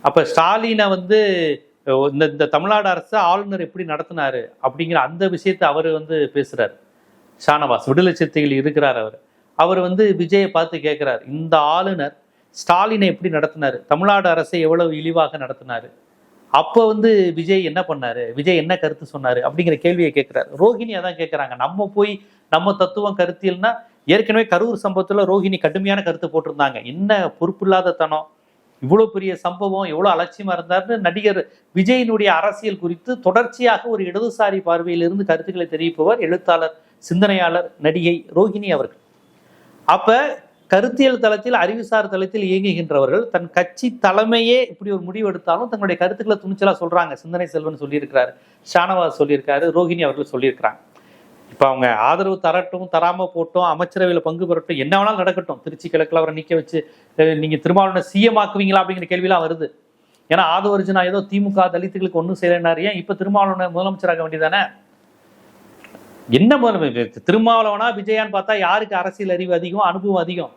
அப்ப ஸ்டாலினை வந்து இந்த தமிழ்நாடு அரசு ஆளுநர் எப்படி நடத்தினாரு அப்படிங்கிற அந்த விஷயத்தை அவர் வந்து பேசுறாரு. ஷானவாஸ் விடுதலை சிறுத்தைகள் இருக்கிறார். அவர் வந்து விஜயை பார்த்து கேட்கிறார், இந்த ஆளுநர் ஸ்டாலினை எப்படி நடத்தினாரு, தமிழ்நாடு அரசை எவ்வளவு இழிவாக நடத்தினாரு, அப்போ வந்து விஜய் என்ன பண்ணாரு, விஜய் என்ன கருத்து சொன்னாரு அப்படிங்கிற கேள்வியை கேட்கிறார். ரோஹிணி அதான் கேட்கிறாங்க. நம்ம போய் நம்ம தத்துவம் கருத்தியல்னா, ஏற்கனவே கரூர் சம்பவத்துல ரோஹிணி கடுமையான கருத்து போட்டிருந்தாங்க. என்ன பொறுப்பில்லாத தனம், இவ்வளவு பெரிய சம்பவம், எவ்வளவு அலட்சியமா இருந்தாருன்னு நடிகர் விஜயினுடைய அரசியல் குறித்து தொடர்ச்சியாக ஒரு இடதுசாரி பார்வையிலிருந்து கருத்துக்களை தெரிவிப்பவர் எழுத்தாளர், சிந்தனையாளர், நடிகை ரோஹிணி அவர்கள். அப்ப கருத்தியல் தளத்தில், அறிவுசார் தளத்தில் இயங்குகின்றவர்கள் தன் கட்சி தலைமையே இப்படி ஒரு முடிவு எடுத்தாலும் தங்களுடைய கருத்துக்களை துணிச்சலா சொல்றாங்க. சிந்தனை செல்வன் சொல்லியிருக்கிறாரு, ஷானவாஸ் சொல்லியிருக்காரு, ரோஹிணி அவர்கள் சொல்லியிருக்கிறாங்க. இப்ப அவங்க ஆதரவு தரட்டும், தராம போட்டோம், அமைச்சரவையில பங்கு பெறட்டும், என்ன வேணாலும் நடக்கட்டும், திருச்சி கிழக்குல அவரை நிக்க வச்சு நீங்க திருமாவளவனை சிஎம் ஆக்குவீங்களா அப்படிங்கிற கேள்வியெல்லாம் வருது. ஏன்னா ஆதவர்ஜுனா ஏதோ திமுக தலித்துகளுக்கு ஒன்றும் செய்யறாரு, ஏன் இப்ப திருமாவளவனை முதலமைச்சராக வேண்டியதானே? என்ன திருமாவளவனா விஜயான்னு பார்த்தா யாருக்கு அரசியல் அறிவு அதிகம், அனுபவம் அதிகம்?